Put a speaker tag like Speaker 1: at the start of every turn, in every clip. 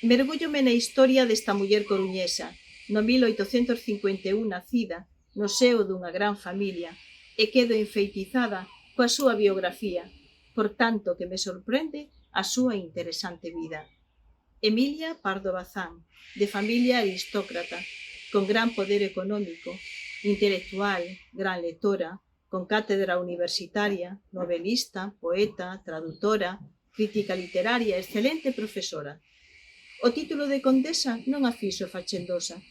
Speaker 1: Mergúllome na historia desta muller coruñesa, no 1851 nacida, no seo dunha gran familia, e quedo enfeitizada coa súa biografía, por tanto que me sorprende a súa interesante vida. Emilia Pardo Bazán, de familia aristócrata, con gran poder económico, intelectual, gran lectora, con cátedra universitaria, novelista, poeta, traductora, crítica literaria, excelente profesora. O título de condesa non a fixo fachendosa.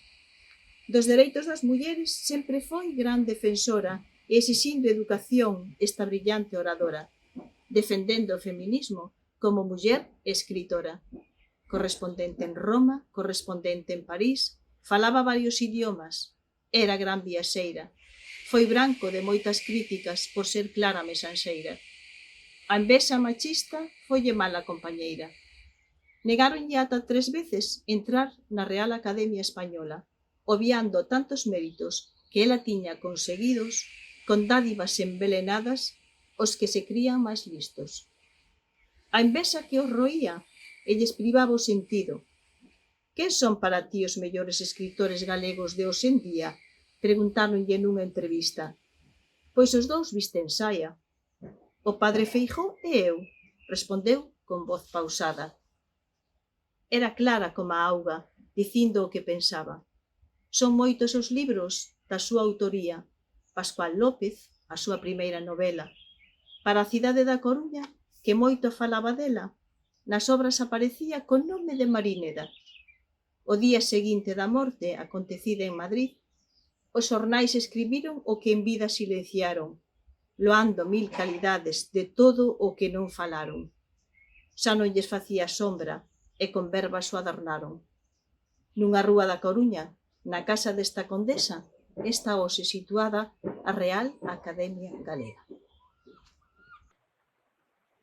Speaker 1: Dos dereitos das mulleres sempre foi gran defensora e exixindo educación esta brillante oradora, defendendo o feminismo como muller escritora. Correspondente en Roma, correspondente en París, falaba varios idiomas, era gran viaxeira. Foi branco de moitas críticas por ser clara mensaxeira. A envexa machista folle mala compañeira. Negáronlle ata 3 veces entrar na Real Academia Española, obviando tantos méritos que ela tiña conseguidos con dádivas envelenadas os que se crían máis listos. A envexa que os roía e lles privaba o sentido. Que son para ti os mellores escritores galegos de hoxe en día? Preguntáronlle nunha entrevista. Pois os dous visten saia. O padre Feijóo e eu, respondeu con voz pausada. Era clara como a auga, dicindo o que pensaba. Son moitos os libros da súa autoría. Pascual López, a súa primeira novela. Para a cidade da Coruña, que moito falaba dela, nas obras aparecía con nome de Marineda. O día seguinte da morte, acontecida en Madrid, os xornais escribiron o que en vida silenciaron, loando 1000 calidades de todo o que non falaron. Xa non lles facía sombra, e con verbas o adornaron. Nunha rúa da Coruña, na casa desta condesa, está hoxe situada a Real Academia Galega.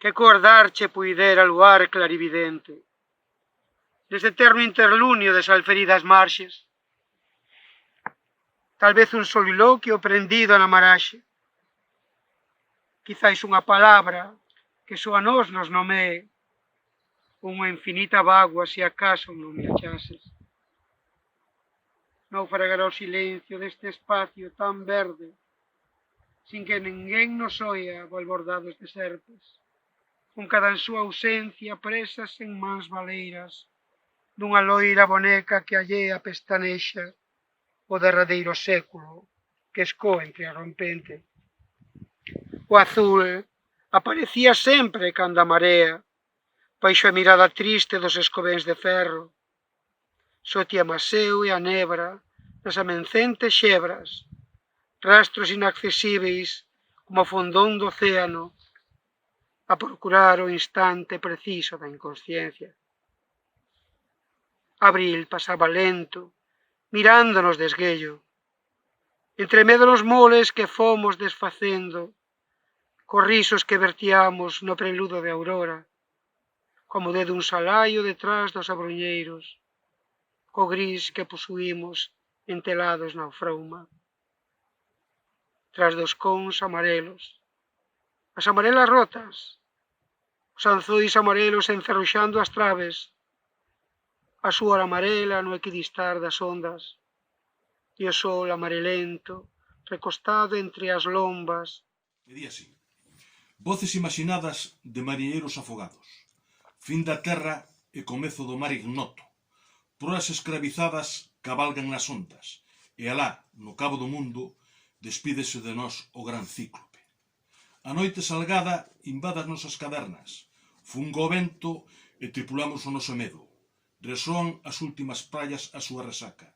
Speaker 2: Que cor darche puidera luar clarividente, desde eterno interlunio de salferidas marxes, tal vez un soliloquio prendido na maraxe, quizáis unha palabra que só a nós nos nomee, unha infinita vagua se acaso non me achases. Naufragará o silencio deste espacio tan verde, sin que ninguén nos oia balbordados de serpes, con cada en súa ausencia presas en mans baleiras, dunha loira boneca que allea pestanexa o derradeiro século que escoa entre a rompente. O azul aparecía sempre cando a marea, baixo a mirada triste dos escobéns de ferro, soti amaseu e a nebra nas amencentes xebras, rastros inaccesíveis como o fondón do océano, a procurar o instante preciso da inconsciencia. Abril pasaba lento, mirándonos de esguello, entre medo dos moles que fomos desfacendo, cos risos que vertiamos no preludo de aurora, como de dun salaio detrás dos abruñeiros, co gris que posuímos entelados na ofrouma. Tras dos cons amarelos, as amarelas rotas, os anzois amarelos encerruxando as traves, a súa amarela no equidistar das ondas, e o sol amarelento, recostado entre as lombas.
Speaker 3: E di así: voces imaginadas de mariñeiros afogados, fin da terra e comezo do mar ignoto, proas escravizadas cabalgan nas ondas, e alá, no cabo do mundo, despídese de nós o gran cíclope. A noite salgada invade as nosas cavernas, funga o vento e tripulamos o noso medo. Resoan as últimas praias a súa resaca,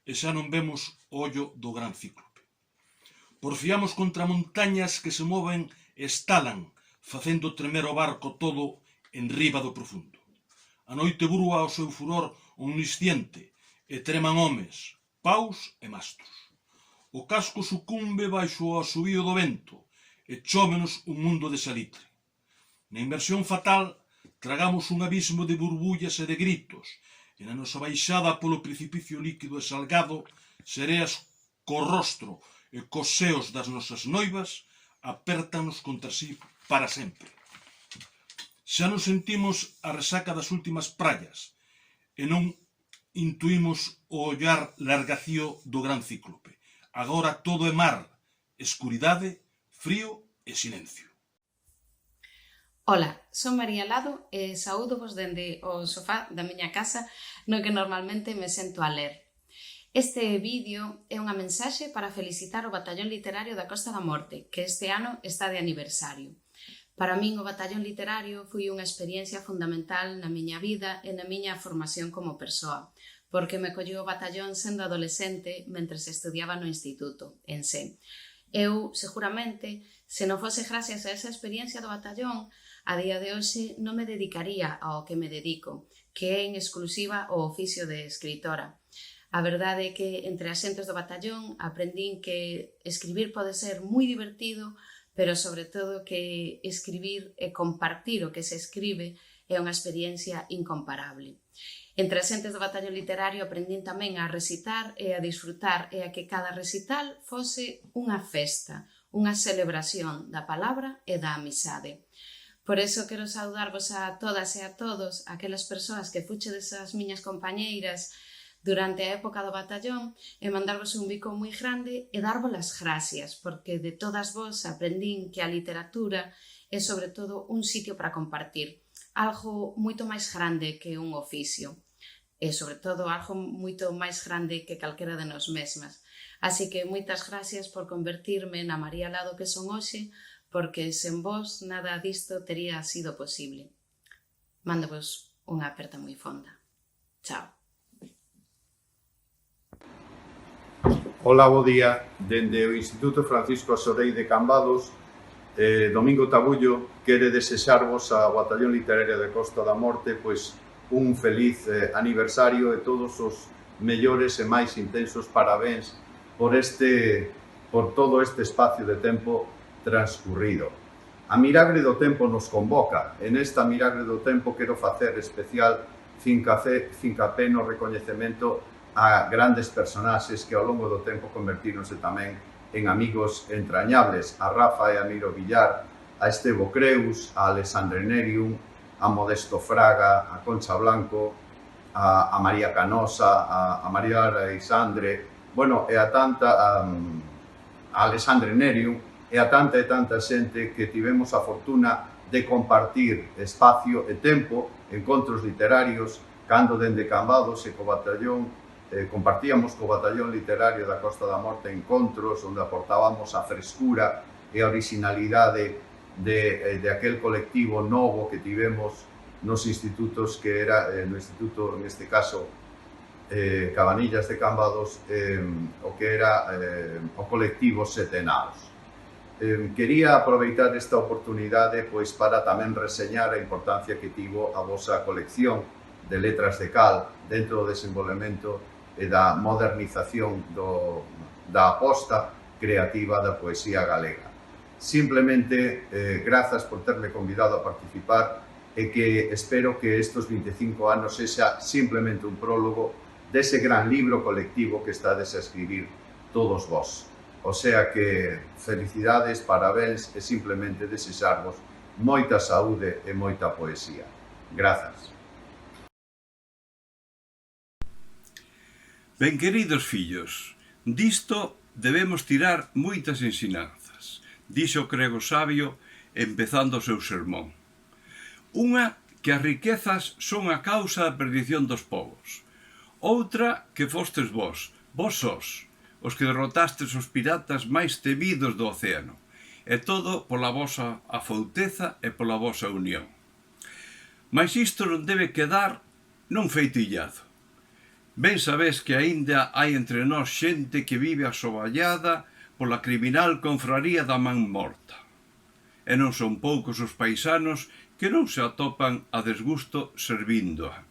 Speaker 3: e xa non vemos o ollo do gran cíclope. Porfiamos contra montañas que se moven e estalan, facendo tremer o barco todo en riba do profundo. A noite brúa o seu furor omnisciente e treman homes, paus e mastos. O casco sucumbe baixo o asubío do vento e chómenos un mundo de salitre. Na inversión fatal tragamos un abismo de burbullas e de gritos, e na nosa baixada polo precipicio líquido e salgado, sereas co rostro e cos seos das nosas noivas apértanos contra sí para sempre. Xa non sentimos a resaca das últimas praias, e non intuímos o ollar largacío do gran cíclope. Agora todo é mar, escuridade, frío e silencio.
Speaker 4: Ola, son María Lado e saúdovos dende o sofá da miña casa no que normalmente me sento a ler. Este vídeo é unha mensaxe para felicitar o Batallón Literario da Costa da Morte, que este ano está de aniversario. Para min o Batallón Literario foi unha experiencia fundamental na miña vida e na miña formación como persoa, porque me colleu o batallón sendo adolescente mentres estudiaba no instituto, en Sé. Eu, seguramente, se non fose gracias a esa experiencia do batallón, a día de hoxe non me dedicaría ao que me dedico, que é en exclusiva o oficio de escritora. A verdade é que entre as xentes do batallón aprendín que escribir pode ser moi divertido, pero sobre todo que escribir e compartir o que se escribe é unha experiencia incomparable. Entre as xentes do batallón literario aprendín tamén a recitar e a disfrutar e a que cada recital fose unha festa, unha celebración da palabra e da amizade. Por eso quero saudarvos a todas e a todos, aquelas persoas que fuchedes as miñas compañeiras durante a época do batallón e mandarvos un bico moi grande e darvos as gracias, porque de todas vos aprendín que a literatura é sobre todo un sitio para compartir, algo moito máis grande que un oficio e sobre todo algo moito máis grande que calquera de nós mesmas. Así que moitas gracias por convertirme na María Lado que son hoxe, porque sen vos nada disto tería sido posible. Mándovos unha aperta moi fonda. Chao.
Speaker 5: Ola, bo día. Dende o Instituto Francisco Asorei de Cambados, Domingo Tabullo quere desexarvos ao Batallón Literario de Costa da Morte pois un feliz aniversario e todos os mellores e máis intensos parabéns por todo este espacio de tempo transcurrido. A miragre do tempo nos convoca. En esta miragre do tempo quero facer especial fincapé no recoñecemento a grandes personaxes que ao longo do tempo convertíronse tamén en amigos entrañables, a Rafa e a Miro Villar, a Estevo Creus, a Alexandre Nerium, a Modesto Fraga, a Concha Blanco, a María Canosa, a María Alexandre, bueno, e a Alexandre Nerium, e a tanta xente que tivemos a fortuna de compartir espacio e tempo, encontros literarios, cando dende Cambados e co batallón compartíamos co Batallón Literario da Costa da Morte encontros onde aportábamos a frescura e a originalidade de aquel colectivo novo que tivemos nos institutos que era, no instituto, neste caso, Cabanillas de Cambados, o que era o colectivo Setenaos. Quería aproveitar esta oportunidade pois para tamén reseñar a importancia que tivo a vosa colección de letras de cal dentro do desenvolvemento e da modernización da aposta creativa da poesía galega. Simplemente, grazas por terme convidado a participar e que espero que estes 25 anos sexa simplemente un prólogo dese gran libro colectivo que estades a escribir todos vós. O sea que felicidades, parabéns e simplemente desexarvos moita saúde e moita poesía. Grazas.
Speaker 6: Ben, queridos fillos, disto debemos tirar moitas ensinanzas, dixo o grego sabio empezando o seu sermón. Unha, que as riquezas son a causa da perdición dos povos. Outra, que fostes vós sós, os que derrotastes os piratas máis temidos do océano, e todo pola vosa afouteza e pola vosa unión. Mas isto non debe quedar nun feito illado. Ben sabes que aínda hai entre nós xente que vive asoballada pola criminal confraría da man morta. E non son poucos os paisanos que non se atopan a desgusto servíndoa.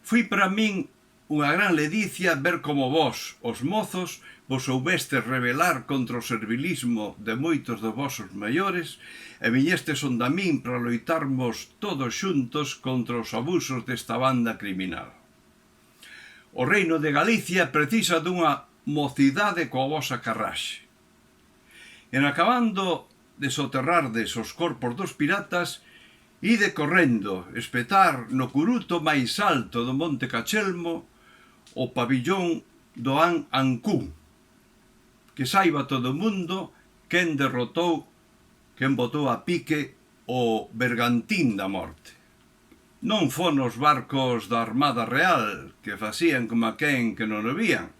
Speaker 6: Foi para min unha gran ledicia ver como vós, os mozos, vos soubestes rebelar contra o servilismo de moitos dos vosos maiores e viñestes onda min para loitarmos todos xuntos contra os abusos desta banda criminal. O reino de Galicia precisa dunha mocidade coa vosa carraxe. En acabando de soterrardes os corpos dos piratas, Ide correndo, espetar no curuto máis alto do Monte Cachelmo o pabillón do Ancú, que saiba todo o mundo quen botou a pique o bergantín da morte. Non fon os barcos da Armada Real, que facían como aquén que non o vían,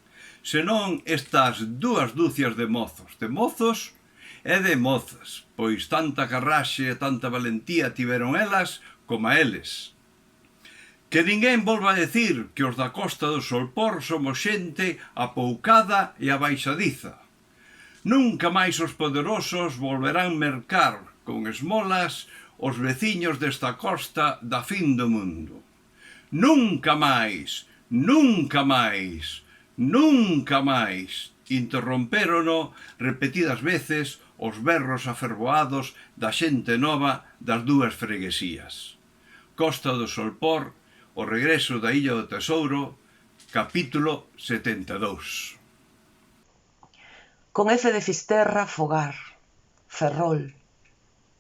Speaker 6: senón estas 2 dúcias de mozos e de mozas, pois tanta carraxe e tanta valentía tiveron elas como eles. Que ninguén volva a decir que os da Costa do Solpor somos xente apoucada e abaixadiza. Nunca máis os poderosos volverán mercar con esmolas os veciños desta costa da fin do mundo. Nunca máis, nunca máis, nunca máis, interrompérono repetidas veces os berros afervoados da xente nova das 2 freguesías. Costa do Solpor, o regreso da Illa do Tesouro, capítulo 72.
Speaker 7: Con F de Fisterra, fogar, ferrol,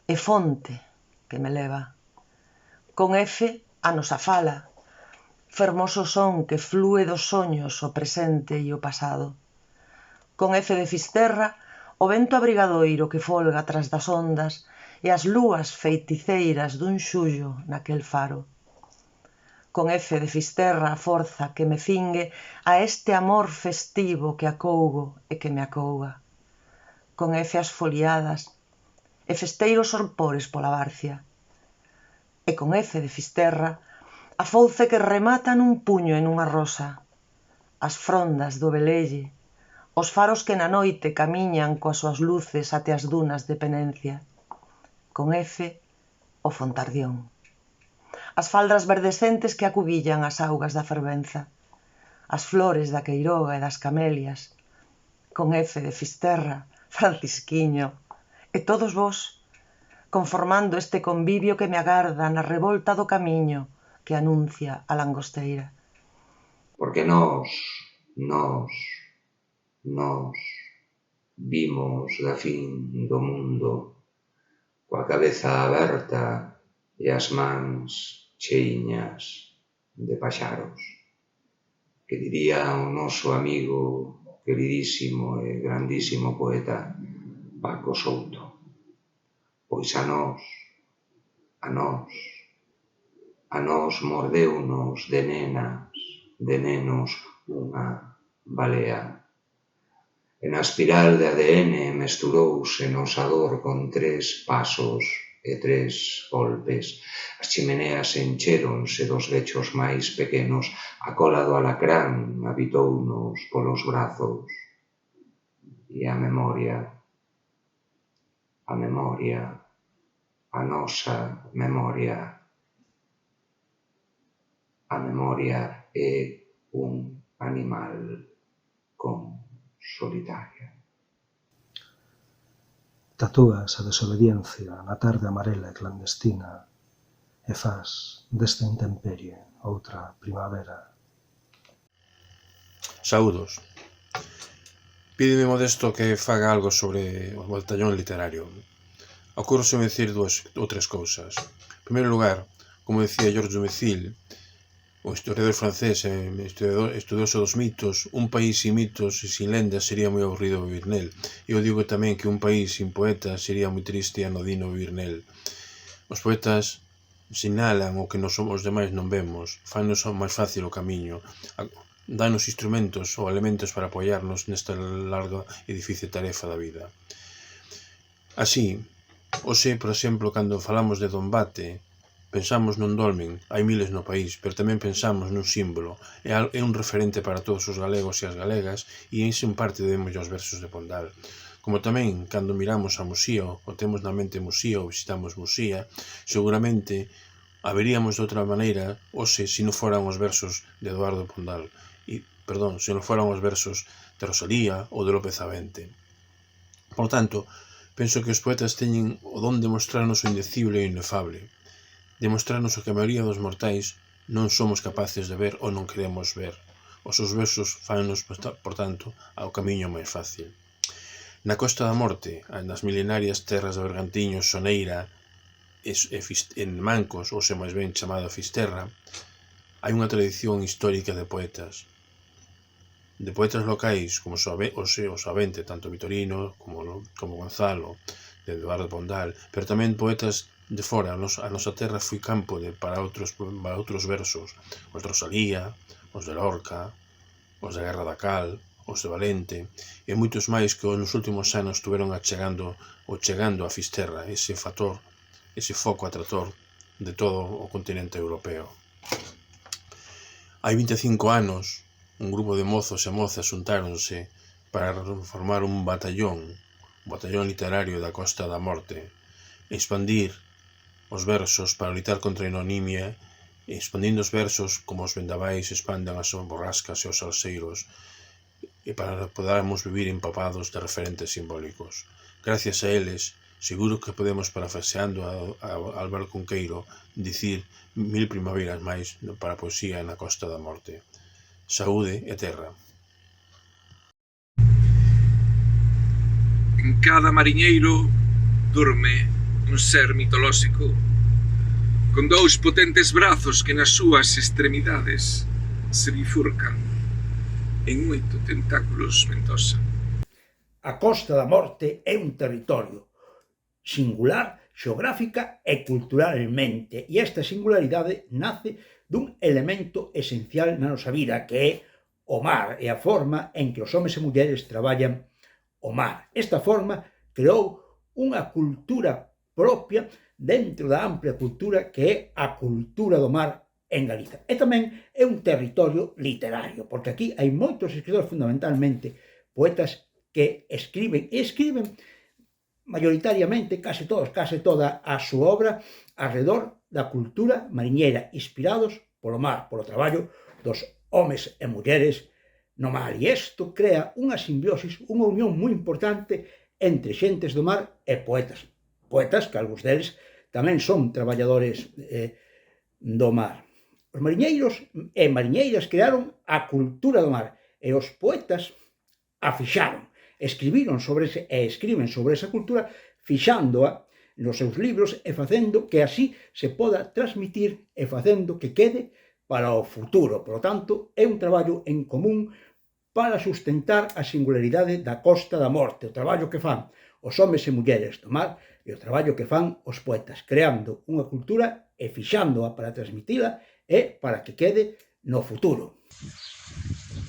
Speaker 7: e fonte que me leva. Con F, a nosa fala, fermoso son que flúe dos soños o presente e o pasado. Con F de Fisterra, o vento abrigadoiro que folga tras das ondas e as lúas feiticeiras dun xullo naquel faro. Con F de Fisterra, a forza que me cingue a este amor festivo que acougo e que me acouga. Con F as foliadas e festeiros sorpores pola Barcia. E con F de Fisterra, a fouce que remata nun puño e nunha rosa. As frondas do velelle, os faros que na noite camiñan coas súas luces até as dunas de Penencia. Con F, o Fontardión. As faldas verdescentes que acubillan as augas da fervenza. As flores da queiroga e das camelias. Con F de Fisterra, Francisquiño, e todos vós, conformando este convivio que me agarda na revolta do camiño que anuncia a langosteira.
Speaker 8: Porque nós vimos da fin do mundo coa cabeza aberta e as mans cheiñas de paxaros. Que diría o noso amigo queridísimo e grandísimo poeta Paco Souto. Pois a nós mordeunos de nenos unha balea. E na espiral de ADN mesturouse nosa dor con 3 pasos e 3 golpes. As chimeneas encheronse dos lechos máis pequenos, a cola do alacrán habitounos polos brazos. E a memoria, a nosa memoria. A memoria é un animal con solitaria.
Speaker 9: Tatúas a desobediencia na tarde amarela e clandestina e faz desta intemperie outra primavera.
Speaker 10: Saúdos. Pídeme Modesto que faga algo sobre o batallón literario. Ocúrroseme dicir 2 ou 3 cousas. En primeiro lugar, como decía Georges Dumézil, o historiador francés e estudioso dos mitos, un país sin mitos e sin lendas sería moi aburrido vivir nel. Eu digo tamén que un país sin poetas sería moi triste e anodino vivir nel. Os poetas sinalan o que nos os demais non vemos, fannos máis fácil o camiño, danos instrumentos ou elementos para apoiarnos nesta larga e difícil tarefa da vida. Así, hoxe, por exemplo, cando falamos de Dombate, pensamos nun dolmen, hai miles no país, pero tamén pensamos nun símbolo, é un referente para todos os galegos e as galegas e en parte debemos aos versos de Pondal. Como tamén, cando miramos a Musía, ou temos na mente Musía ou visitamos Musía, seguramente haberíamos de outra maneira, hoxe, se non foran os versos de Eduardo Pondal, se non foran os versos de Rosalía ou de López Avente. Por tanto, penso que os poetas teñen o don de mostrarnos o indecible e o inefable, demostrarnos o que a maioría dos mortais non somos capaces de ver ou non queremos ver. Os seus versos fannos, por tanto, ao camiño máis fácil. Na Costa da Morte, nas milenarias terras de Bergantiños, Soneira, en Mancos, ou se máis ben chamado Fisterra, hai unha tradición histórica de poetas locais como o Savente, tanto Vitorino como Gonzalo, de Eduardo Pondal, pero tamén poetas de fora. A nosa terra foi campo para outros versos, os de Rosalía, os de Lorca, os de Guerra da Cal, os de Valente, e moitos máis que nos últimos anos estuveron chegando a Fisterra, ese foco atrator de todo o continente europeo. Hai 25 anos, un grupo de mozos e mozas xuntáronse para formar un batallón literario da Costa da Morte, e expandir os versos para lutar contra a inonimia, e expandindo os versos como os vendavais expanden as borrascas e os salseiros, e para podermos vivir empapados de referentes simbólicos. Gracias a eles, seguro que podemos, parafraseando a Álvaro Cunqueiro, dicir 1000 primaveras máis para a poesía na Costa da Morte. Saúde e terra.
Speaker 11: En cada mariñeiro dorme un ser mitolóxico con dous potentes brazos que nas súas extremidades se bifurcan en 8 tentáculos ventosa.
Speaker 12: A Costa da Morte é un territorio singular xeográfica e culturalmente, e esta singularidade nace dun elemento esencial na nosa vida, que é o mar e a forma en que os homes e mulleres traballan o mar. Esta forma creou unha cultura propia dentro da amplia cultura que é a cultura do mar en Galiza. E tamén é un territorio literario, porque aquí hai moitos escritores, fundamentalmente poetas, que escriben maioritariamente, case toda a súa obra alrededor da cultura mariñeira, inspirados polo mar, polo traballo dos homes e mulleres no mar. E isto crea unha simbiosis, unha unión moi importante entre xentes do mar e poetas. Poetas que algúns deles tamén son traballadores do mar. Os mariñeiros e mariñeiras crearon a cultura do mar e os poetas a fixaron. Escriben sobre esa cultura, fixándoa nos seus libros e facendo que así se poda transmitir e facendo que quede para o futuro. Por lo tanto, é un traballo en común para sustentar a singularidade da Costa da Morte, o traballo que fan os homes e mulleres do mar e o traballo que fan os poetas, creando unha cultura e fixándoa para transmitila e para que quede no futuro.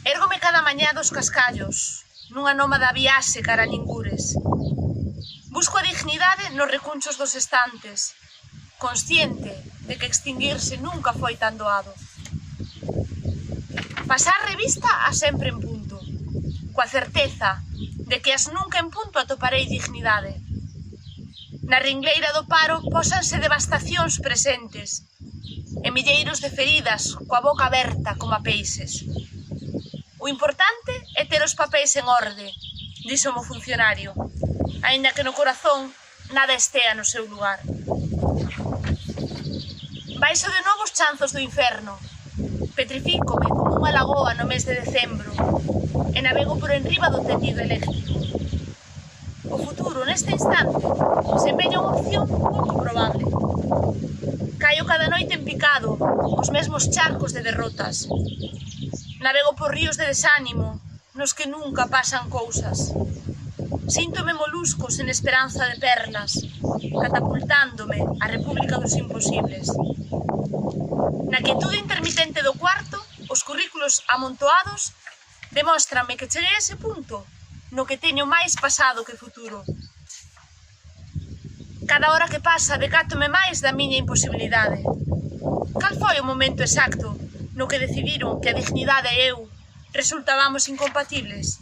Speaker 13: Érgome cada mañá dos cascallos, nunha nómada viaxe cara a Ningures. Busco a dignidade nos recunchos dos estantes, consciente de que extinguirse nunca foi tan doado. Pasar revista a sempre en punto, coa certeza de que as nunca en punto atoparei dignidade. Na ringleira do paro pósanse devastacións presentes, e milleiros de feridas coa boca aberta como a peixes. O importante é ter os papéis en orde, díxome o funcionario, aínda que no corazón nada estea no seu lugar. Baixo de novo os chanzos do inferno, petrifícome como unha lagoa no mes de decembro e navego por enriba do tendido eléctrico. O futuro, neste instante, semella unha opción pouco probable. Caio cada noite en picado, os mesmos charcos de derrotas. Navego por ríos de desánimo, nos que nunca pasan cousas. Síntome moluscos en esperanza de perlas, catapultándome á República dos Imposibles. Na quietude intermitente do cuarto, os currículos amontoados demóstranme que cheguei a ese punto no que teño máis pasado que futuro. Cada hora que pasa decátome máis da miña imposibilidade. Cal foi o momento exacto no que decidiron que a dignidade e eu resultábamos incompatibles?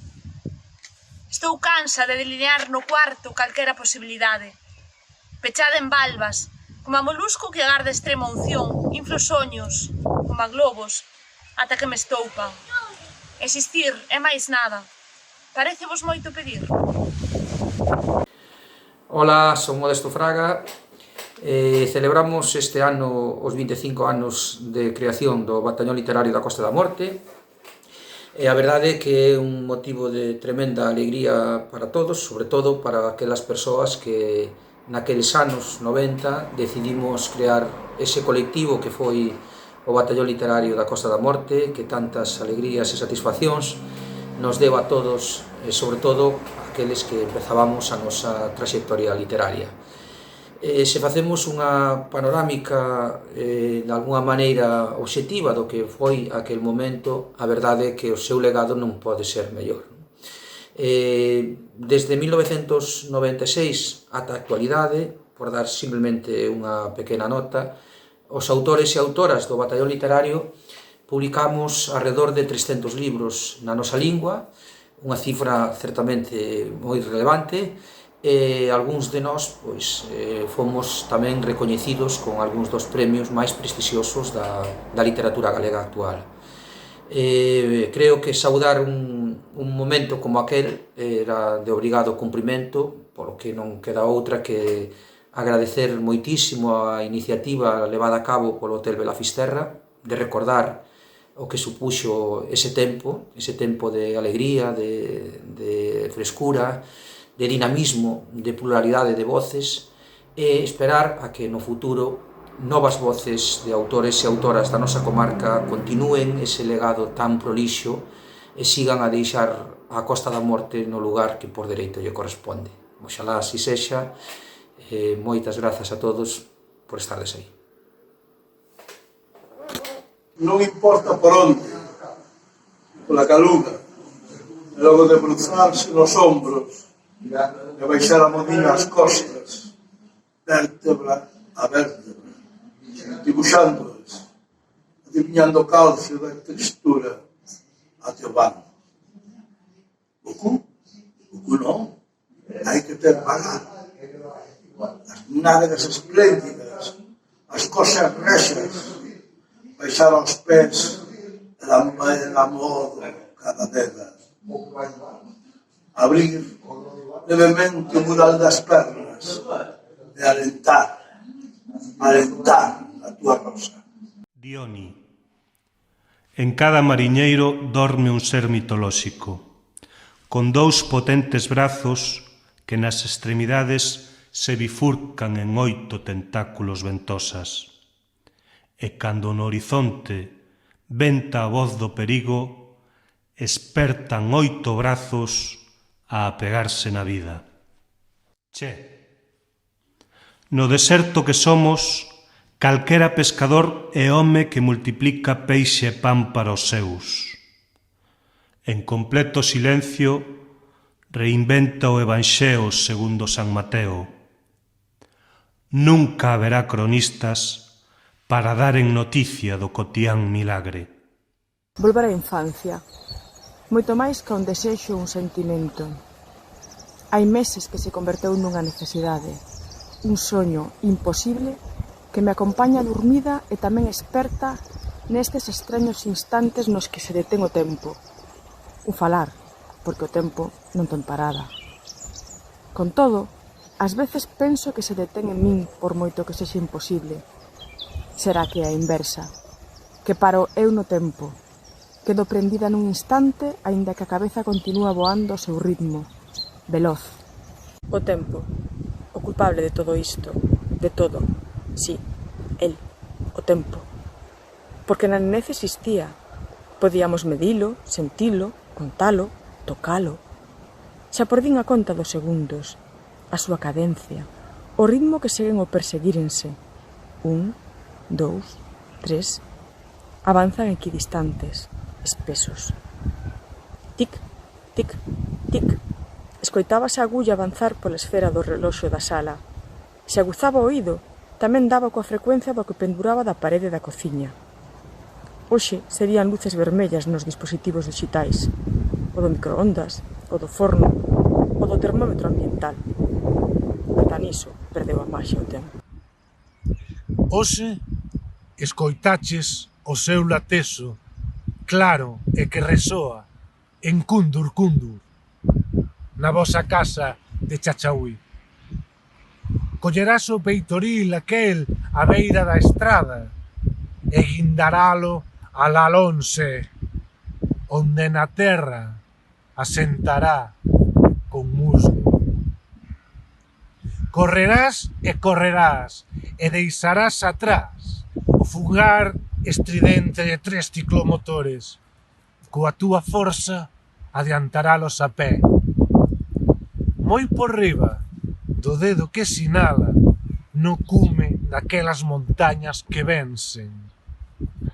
Speaker 13: Estou cansa de delinear no cuarto calquera posibilidade. Pechada en valvas, como a molusco que agarda extrema unción, inflo soños, como a globos, ata que me estoupan. Existir é máis nada. Parécevos moito pedir?
Speaker 14: Ola, son Modesto Fraga. Celebramos este ano os 25 anos de creación do Batallón Literario da Costa da Morte. E a verdade é que é un motivo de tremenda alegría para todos, sobre todo para aquelas persoas que naqueles anos 90 decidimos crear ese colectivo que foi o Batallón Literario da Costa da Morte, que tantas alegrías e satisfaccións nos deu a todos, e sobre todo aqueles que empezábamos a nosa trayectoria literaria. Se facemos unha panorámica de alguna maneira obxectiva do que foi aquel momento, a verdade é que o seu legado non pode ser mellor. Desde 1996 ata a actualidade, por dar simplemente unha pequena nota, os autores e autoras do Batallón Literario publicamos alrededor de 300 libros na nosa lingua, unha cifra certamente moi relevante, e algúns de nós fomos tamén recoñecidos con algúns dos premios máis prestixiosos da literatura galega actual. Creo que saudar un momento como aquel era de obrigado cumprimento, porque non queda outra que agradecer moitísimo a iniciativa levada a cabo polo Hotel Vela Fisterra, de recordar o que supuxo ese tempo de alegría, de frescura, de dinamismo, de pluralidade de voces, e esperar a que no futuro novas voces de autores e autoras da nosa comarca continúen ese legado tan prolixo e sigan a deixar a Costa da Morte no lugar que por dereito lle corresponde. Oxalá así sexa. Moitas grazas a todos por estardes aí.
Speaker 15: Non importa por onde, pola caluga, e logo de bruzarse nos ombros, de baixar a modiña ás costas, vértebra a vértebra, dibuxándoas, adivinhando o calcio da textura até o vano. O cu non, hai que ter valor. As nádegas espléndidas, as cosas rexas, baixar aos pés el amor cada deda. Abrir levemente o mural das pernas e alentar a túa rosa.
Speaker 16: Dioni. En cada mariñeiro dorme un ser mitolóxico, con dous potentes brazos que nas extremidades se bifurcan en 8 tentáculos ventosas. E cando no horizonte venta a voz do perigo, espertan 8 brazos a apegarse na vida. Che, no deserto que somos, calquera pescador é home que multiplica peixe e pan para os seus. En completo silencio, reinventa o Evanxeo segundo San Mateo. Nunca haberá cronistas para daren noticia do cotián milagre.
Speaker 17: Volver á infancia, moito máis que un desexo ou un sentimento. Hai meses que se converteu nunha necesidade, un soño imposible que me acompaña dormida e tamén experta nestes extraños instantes nos que se detén o tempo. Un falar, porque o tempo non ten parada. Con todo, ás veces penso que se detén en min por moito que sexa imposible. Será que é a inversa, que paro eu no tempo, quedo prendida nun instante aínda que a cabeza continúa voando ao seu ritmo, veloz. O tempo, o culpable de todo isto, de todo, sí, el, o tempo. Porque na nenez existía, podíamos medilo, sentilo, contalo, tocalo. Xa perdín a conta dos segundos, a súa cadencia, o ritmo que seguen o perseguírense. 1, 2, 3, avanzan equidistantes, espesos. Tic, tic, tic. Escoitábase a agulla avanzar pola esfera do reloxo da sala. Se aguzaba o oído, tamén daba coa frecuencia do que penduraba da parede da cociña. Hoxe serían luces vermellas nos dispositivos digitais, o do microondas, o do forno, o do termómetro ambiental. Ata niso perdeu a maxia o tempo.
Speaker 18: Hoxe escoitaches o seu lateso, claro e que resoa, en cundur cundur, na vosa casa de Chachaúi. Collerás o peitoril aquel á beira da estrada e guindaralo al alonse, onde na terra asentará con musgo. Correrás e correrás, e deixarás atrás o fugar estridente de 3 ciclomotores. Coa túa forza adiantaralos a pé. Moi por riba do dedo que sinala no cume daquelas montañas que vencen.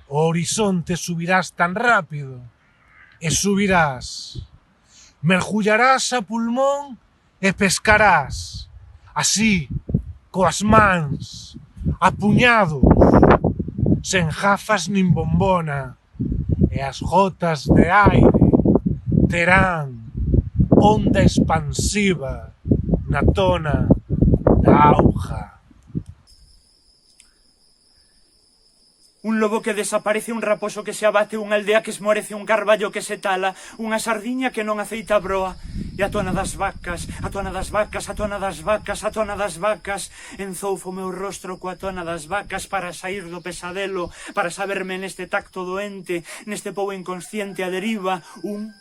Speaker 18: O horizonte subirás tan rápido e subirás. Mergullarás a pulmón e pescarás. Así, coas mans, a puñados, sen gafas nin bombona, e as gotas de aire terán onda expansiva na tona da auga.
Speaker 19: Un lobo que desaparece, un raposo que se abate, unha aldea que esmorece, un carballo que se tala, unha sardiña que non aceita a broa, e a tona das vacas, a tona das vacas, a tona das vacas, a tona das vacas. Enzoufo o meu rostro coa tona das vacas para sair do pesadelo, para saberme neste tacto doente, neste pou inconsciente a deriva. Un,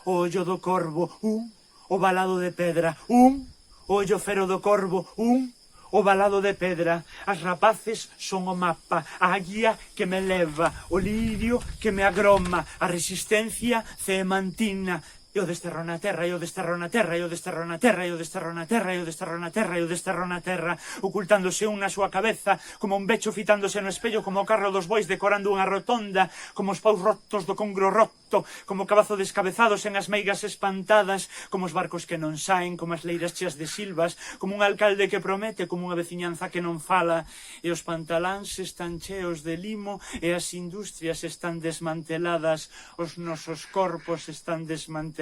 Speaker 19: o ollo do corvo, un, o balado de pedra, un, o ollo fero do corvo, un, o balado de pedra. As rapaces son o mapa, a guía que me leva, o lirio que me agroma, a resistencia cemantina. E o desterro na terra, e o desterro na terra, e o desterro na terra, e o desterro na terra, e o desterro na terra, e o desterro na terra, ocultándose un na súa cabeza, como un becho fitándose no espello, como o carro dos bois decorando unha rotonda, como os paus rotos do congro roto, como o cabazo descabezado sen as meigas espantadas, como os barcos que non saen, como as leiras cheas de silvas, como un alcalde que promete, como unha veciñanza que non fala, e os pantaláns están cheos de limo, e as industrias están desmanteladas, os nosos corpos están desmantelados,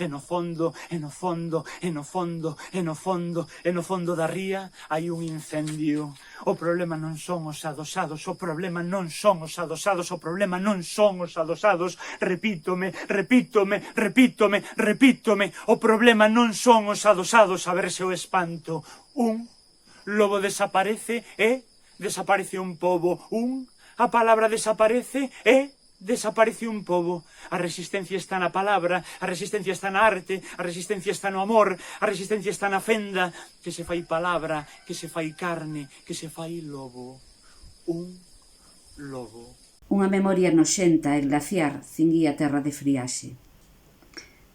Speaker 19: e no fondo, e no fondo, e no fondo, e no fondo, e no fondo da ría hai un incendio. O problema non son os adosados, o problema non son os adosados, o problema non son os adosados. Repítome, repítome, repítome, repítome, o problema non son os adosados. A ver se o espanto. Un lobo desaparece e desaparece un pobo. A palabra desaparece e desaparece un pobo. A resistencia está na palabra, a resistencia está na arte, a resistencia está no amor, a resistencia está na fenda, que se fai palabra, que se fai carne, que se fai lobo. Un lobo.
Speaker 20: Unha memoria noxenta e glaciar cinguía a terra de friaxe.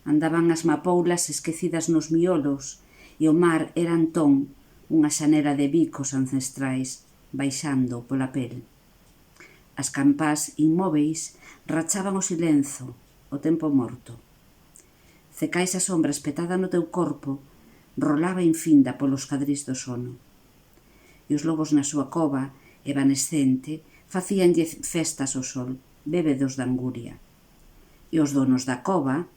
Speaker 20: Andaban as mapoulas esquecidas nos miolos e o mar era entón unha xanera de bicos ancestrais baixando pola pel. As campás inmóveis rachaban o silenzo, o tempo morto. Cecais a sombra espetada no teu corpo rolaba infinda polos cadrís do sono. E os lobos na súa cova, evanescente, facíanlle festas ao sol, bébedos de anguria. E os donos da cova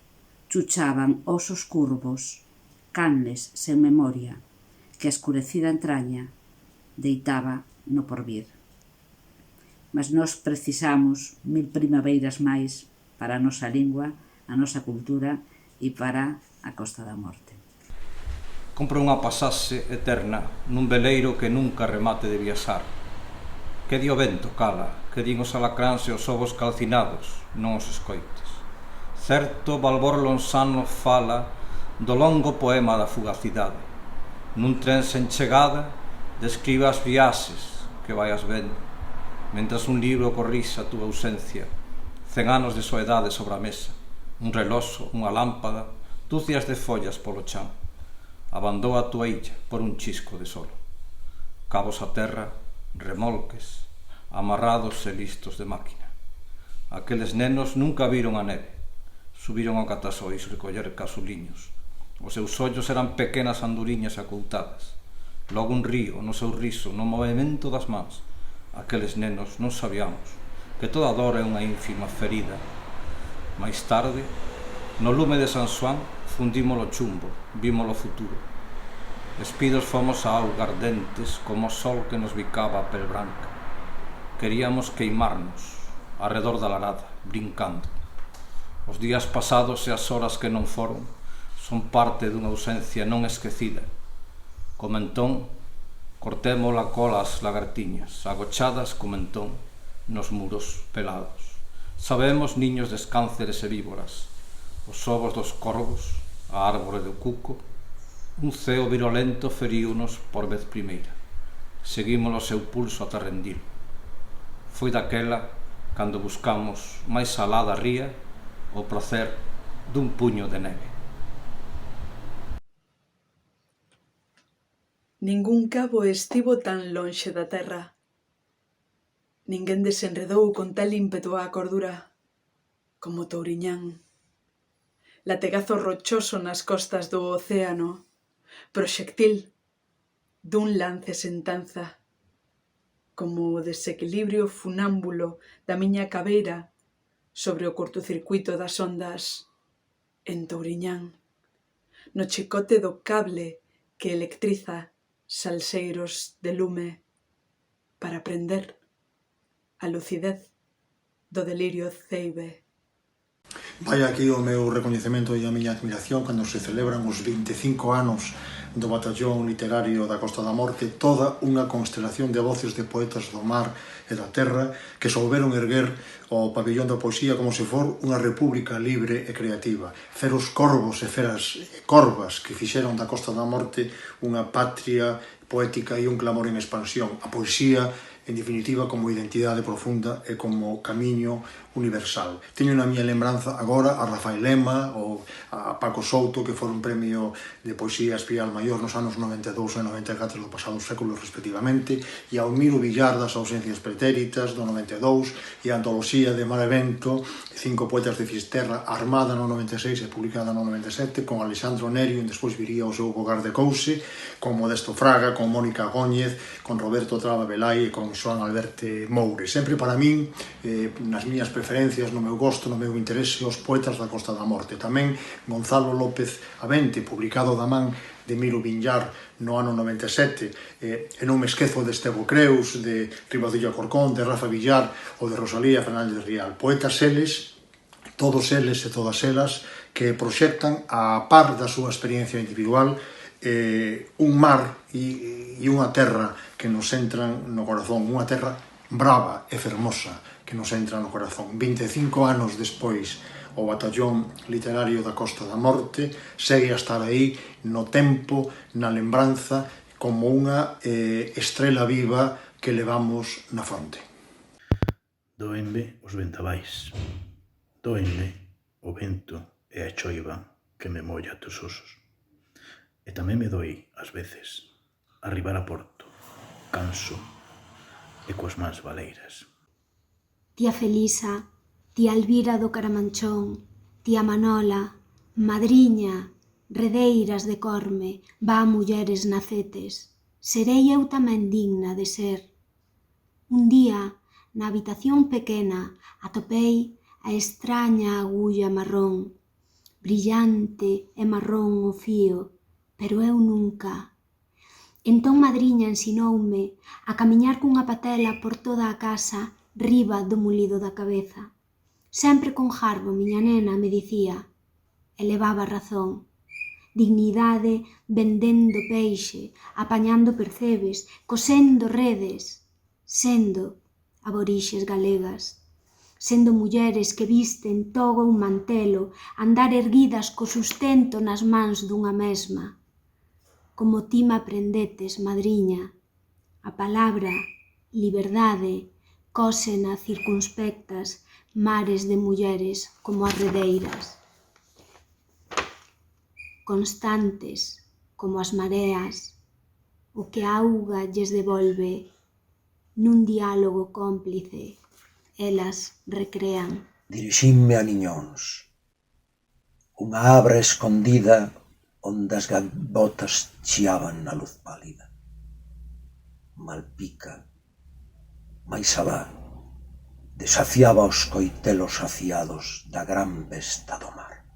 Speaker 20: chuchaban osos curvos, canles sen memoria, que a escurecida entraña deitaba no porvir. Mas nós precisamos 1000 primaveiras máis para a nosa lingua, a nosa cultura e para a Costa da Morte.
Speaker 21: Compra unha pasaxe eterna nun veleiro que nunca remate de viaxar. Que di o vento, cala, que din os alacráns e os ovos calcinados, non os escoites. Certo Balbor Lonsano fala do longo poema da fugacidade. Nun tren sen chegada, describe as viaxes que vaias vendo. Mentras un libro corrixa a túa ausencia, 100 anos de soedade sobre a mesa, un reloxo, unha lámpada, dúcias de follas polo chan. Abandou a túa illa por un chisco de sol. Cabos a terra, remolques, amarrados e listos de máquina. Aqueles nenos nunca viron a neve, subiron ao catasois recoller casuliños. Os seus ollos eran pequenas anduriñas acultadas. Logo un río no seu riso, no movimento das mans. Aqueles nenos non sabíamos que toda dor é unha ínfima ferida. Mais tarde, no lume de San Xoán, fundímolo chumbo, vímolo futuro. Espidos fomos a auga ardentes como o sol que nos bicaba a pel branca. Queríamos queimarnos, arredor da larada, brincando. Os días pasados e as horas que non foron son parte dunha ausencia non esquecida. Como entón, cortemos a cola as lagartiñas, agochadas como entón, nos muros pelados. Sabemos niños de escánceres e víboras, os ovos dos corvos, a árbore do cuco, Un ceo virulento feríunos por vez primeira. Seguimos o seu pulso ata rendilo. Foi daquela cando buscamos máis alá da ría o placer dun puño de neve.
Speaker 17: Ningún cabo estivo tan lonxe da terra. Ninguén desenredou con tal ímpetu a cordura como Touriñán. Lategazo rochoso nas costas do océano, proxectil dun lance sentanza, como o desequilibrio funámbulo da miña cabeira sobre o cortocircuito das ondas en Touriñán, no chicote do cable que electriza salseiros de lume para prender a lucidez do delirio ceibe.
Speaker 1: Vai aquí o meu recoñecemento e a miña admiración cando se celebran os 25 anos do Batallón Literario da Costa da Morte, toda unha constelación de voces de poetas do mar e da terra que souberon erguer o pabillón da poesía como se for unha república libre e creativa. Feros corvos e feras corvas que fixeron da Costa da Morte unha patria poética e un clamor en expansión. A poesía, en definitiva, como identidade profunda e como camiño universal. Teño na miña lembranza agora a Rafael Lema ou a Paco Souto, que foron premio de poesía Espiral Maior nos anos 92 e 94 do pasado século, respectivamente, e ao Miro Villar das ausencias pretéritas do 92 e a antoloxía de Mar e Vento, 5 poetas de Fisterra, armada no 96 e publicada no 97, con Alexandro Nerio, e despois viría o seu Bogar de Couse, con Modesto Fraga, con Mónica Góñez, con Roberto Traba Velai e con Xoán Alberte Moure. Sempre para min, nas miñas preferencias, no meu gosto, no meu interese, os poetas da Costa da Morte. Tamén Gonzalo López Avente, publicado da man de Miro Villar no ano 97, e non me esquezo de Estevo Creus, de Ribadillo Corcón, de Rafa Villar ou de Rosalía Fernández Rial. Poetas eles, todos eles e todas elas, que proxectan a par da súa experiencia individual un mar e unha terra que nos entran no corazón, unha terra brava e fermosa que nos entra no corazón. 25 anos despois, o Batallón Literario da Costa da Morte segue a estar aí no tempo, na lembranza, como unha estrela viva que levamos na fronte.
Speaker 22: Dóenme os ventavais, dóenme o vento e a choiva que me molla tus osos. E tamén me doi, ás veces, arribar a Porto, canso e coas mans baleiras.
Speaker 23: Tía Felisa, tía Elvira do Caramanchón, tía Manola, madriña, redeiras de Corme, vá mulleres nacetes, serei eu tamén digna de ser. Un día, na habitación pequena, atopei a extraña agulla marrón, brillante e marrón o fío, pero eu nunca. Entón madriña ensinoume a camiñar cunha patela por toda a casa riba do mulido da cabeza. Sempre con garbo, miña nena, me dicía, e levaba razón. Dignidade vendendo peixe, apañando percebes, cosendo redes, sendo aborixes galegas, sendo mulleres que visten toga un mantelo, andar erguidas co sustento nas mans dunha mesma. Como ti me aprendetes, madriña, a palabra liberdade cósena circunspectas mares de mulleres como as redeiras, constantes como as mareas, o que a auga lles devolve nun diálogo cómplice, elas recrean.
Speaker 24: Dirixinme a Niñóns, unha abra escondida onde as gaivotas chiaban na luz pálida. Malpica, máis alá, desafiaba os coitelos afiados da gran besta do mar.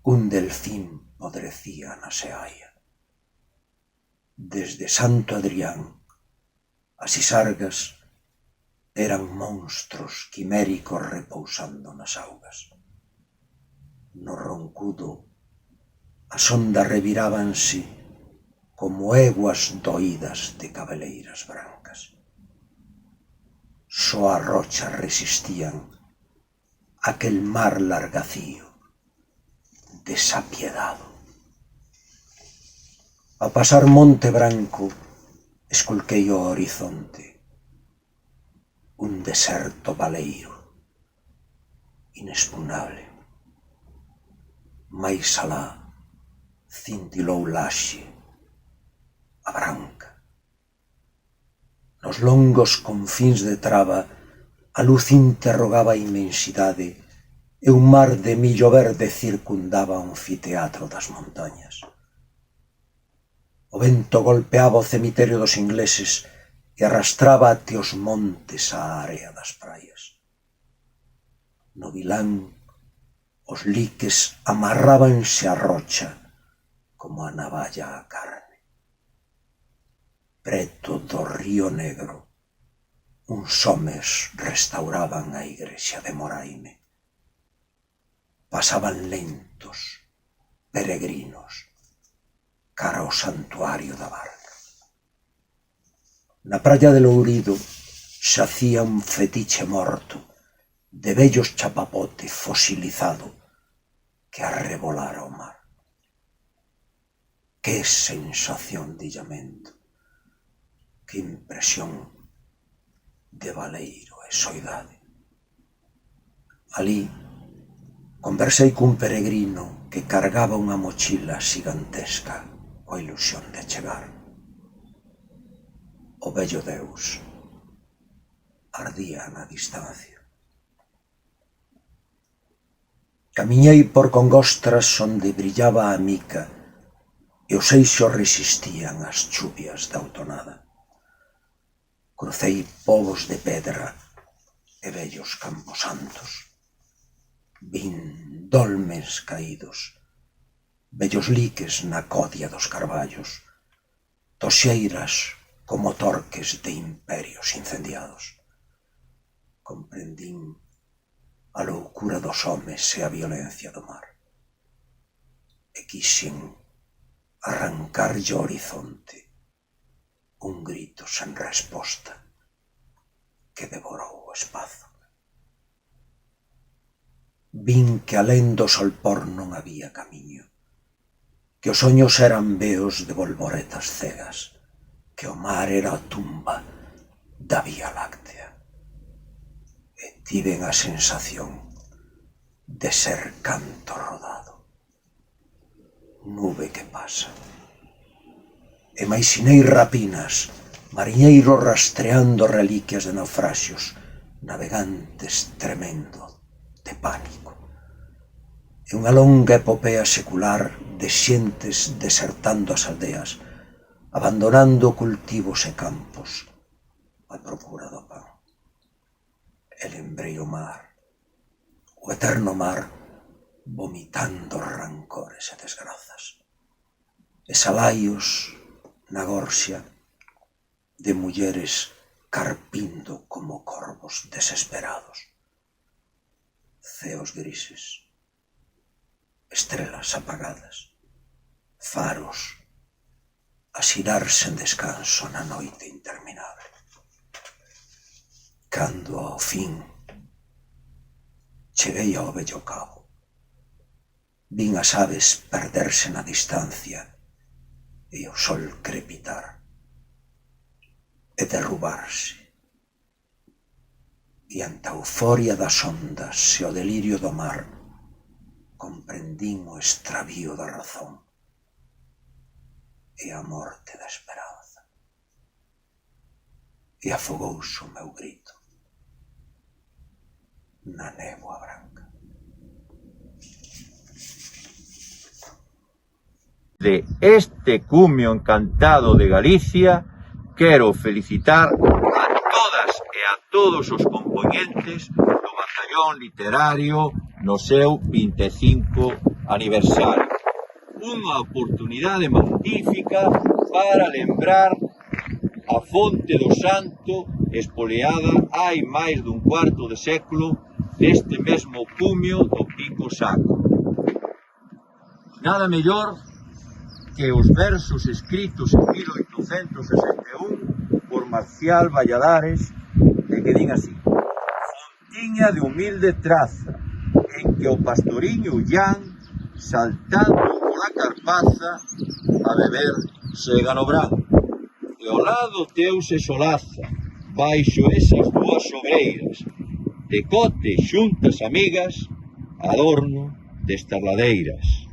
Speaker 24: Un delfín podrecía na seaia. Desde Santo Adrián, as isargas eran monstros quiméricos repousando nas augas. No roncudo, as ondas revirábanse como eguas doídas de cabeleiras brancas. Só as rochas resistían aquel mar largacío, desapiedado, Ao pasar Monte Branco, escolquei o horizonte, un deserto baleiro, inexpugnable. Mais alá cintilou Laxe, a branca. Nos longos confíns de traba, a luz interrogaba a inmensidade e un mar de millo verde circundaba o anfiteatro das montañas. O vento golpeaba o cemiterio dos ingleses e arrastraba até os montes a area das praias. No vilán, os liques amarrábanse á rocha como a navalla á carne. Preto do Río Negro, uns homes restauraban a igrexa de Moraime. Pasaban lentos, peregrinos, cara ao santuario da Barca. Na praia de Lourido xacía un fetiche morto de vellos chapapote fosilizado que arrebolara o mar. Que sensación de illamento, que impresión de baleiro e soidade. Ali conversei cun peregrino que cargaba unha mochila xigantesca coa ilusión de chegar. O vello Deus ardía na distancia. Camiñei por Congostras onde brillaba a mica e os eixos resistían as chuvias da outonada. Crucei povos de pedra e vellos camposantos. Vin dolmes caídos, vellos liques na codia dos carballos, toxeiras como torques de imperios incendiados. Comprendín a loucura dos homes e a violencia do mar. E quixen arrancarlle ao horizonte un grito sen resposta que devorou o espazo. Vin que alén do solpor non había camiño, que os soños eran veos de volvoretas cegas, que o mar era a tumba da Vía Láctea. E tiven a sensación de ser canto rodado, nube que pasa. Imaginei rapinas, mariñeiros rastreando reliquias de naufraxios, navegantes tremendo de pánico. E unha longa epopea secular de xentes desertando as aldeas, abandonando cultivos e campos a procura do pan. E lembrei o mar, o eterno mar, vomitando rancores e desgrazas. E salaios na gorxa de mulleres carpindo como corvos desesperados. Ceos grises, estrelas apagadas, faros a xirar sen descanso na noite interminable. Cando ao fin cheguei ao vello cabo, vin as aves perderse na distancia e o sol crepitar e derrubarse. E ante a euforia das ondas e o delirio do mar, comprendín o extravío da razón e a morte da esperanza. E afogouse o meu grito na néboa branca.
Speaker 2: De este cumio encantado de Galicia, quero felicitar a todas e a todos os compoñentes do Batallón Literario no seu 25 aniversario. Unha oportunidade magnífica para lembrar a fonte do Santo espoleada hai máis dun cuarto de século deste mesmo cumio do Pico Sacro. Nada mellor que os versos escritos en 1861 por Marcial Valladares e que din así: fontiña de humilde traza en que o pastoriño Ullán, saltando pola carpaza a beber sega no branco, e ao lado teu se solaza, baixo esas dúas sobreiras, decote xuntas amigas, adorno destas ladeiras,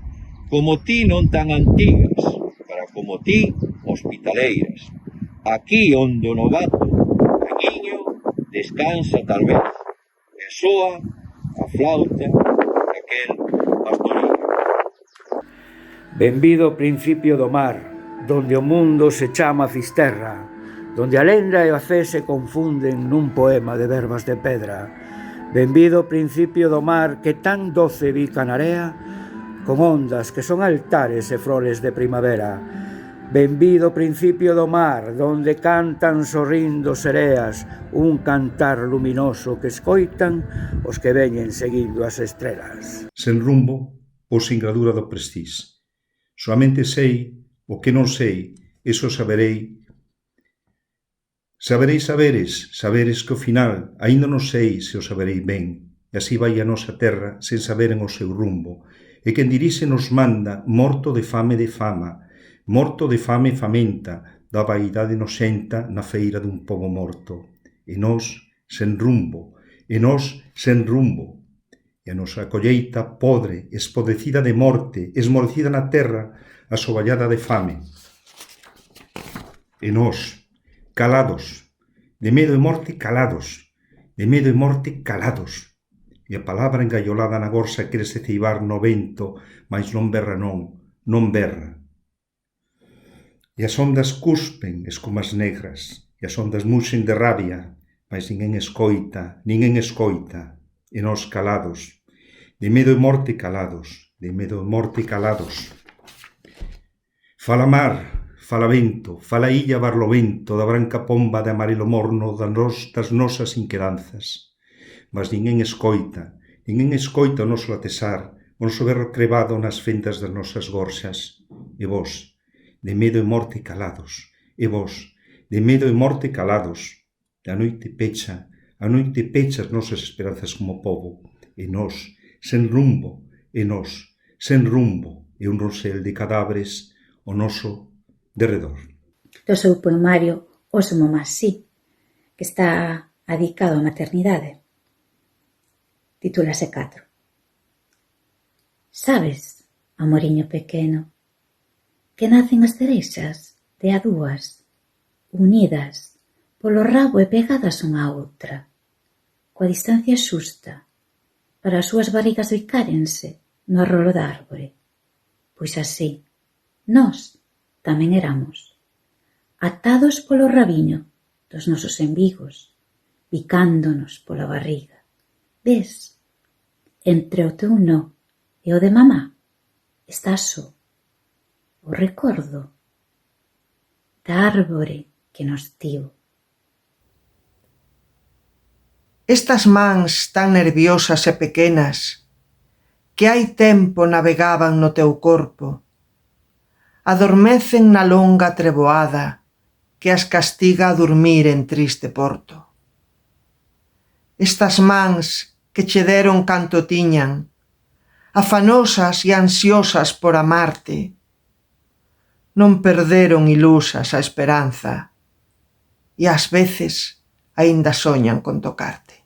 Speaker 2: como ti non tan antigas, para como ti hospitaleiras, aquí onde o novato, cañiño, descansa tal vez, e soa a flauta daquel pastorillo.
Speaker 3: Benvido principio do mar, donde o mundo se chama Fisterra, donde a lenda e a fe se confunden nun poema de verbas de pedra. Benvido principio do mar que tan doce bica na area, con ondas que son altares e flores de primavera. Benvido principio do mar, donde cantan sorrindo sereas un cantar luminoso que escoitan os que veñen seguindo as estrelas.
Speaker 4: Sen rumbo ou sin gradura do Prestige. Soamente sei o que non sei, eso saberei. Sabereis saberes que ao final aínda non sei se o saberei ben, e así vai a nosa terra sen saberen o seu rumbo, e quen dirixe nos manda morto de fame de fama, morto de fame famenta, da vaidade noxenta na feira dun pobo morto. E nós sen rumbo, e nós sen rumbo, e a nosa colleita podre, espodecida de morte, esmorecida na terra, asoballada de fame. E nós, calados, de medo e morte calados, de medo e morte calados. E a palabra engaiolada na gorsa querese ceibar no vento, mas non berra non berra. E as ondas cuspen escumas negras, e as ondas muxen de rabia, mas ninguén escoita. E nós calados, de medo e morte calados, de medo e morte calados. Fala mar, fala vento, fala illa barlovento da branca pomba de amarelo morno das nosas inquedanzas. Mas ninguén escoita o noso latesar, o noso berro crevado nas fendas das nosas gorxas. E vós, de medo e morte calados, e vós, de medo e morte calados. A noite pecha as nosas esperanzas como pobo, e nós, sen rumbo, e un rosel de cadáveres o noso derredor.
Speaker 5: Do seu poemario Oso Mamá Sí, que está adicado á maternidade. Titúlase 4. Sabes, amoriño pequeno, que nacen as cereixas de a dúas, unidas polo rabo e pegadas unha a outra, coa distancia xusta, para as súas barrigas bicárense no arrolo da árbore. Pois así, nós tamén éramos, atados polo rabiño dos nosos embigos, bicándonos pola barriga. Ves, entre o teu nó e o de mamá está só o recordo da árbore que nos tivo.
Speaker 6: Estas mans tan nerviosas e pequenas que hai tempo navegaban no teu corpo, adormecen na longa treboada que as castiga a dormir en triste porto. Estas mans que che deron canto tiñan, afanosas e ansiosas por amarte, non perderon ilusas a esperanza e ás veces aínda soñan con tocarte.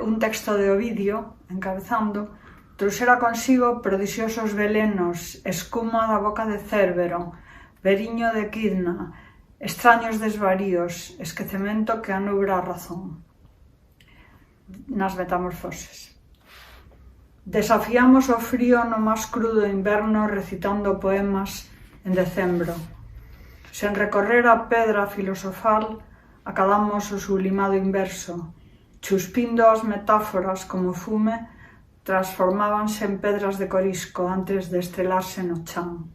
Speaker 25: Un texto de Ovidio, encabezando, trouxera consigo prodixiosos velenos, escuma da boca de Cérbero, veriño de Quidna, extraños desvaríos, esquecemento que anubra a razón. Nas metamorfoses. Desafiamos o frío no máis crudo inverno recitando poemas en decembro. Sen recorrer a pedra filosofal, acadamos o sublimado inverso. Chuspindo as metáforas como fume, transformábanse en pedras de corisco antes de estrelarse no chan.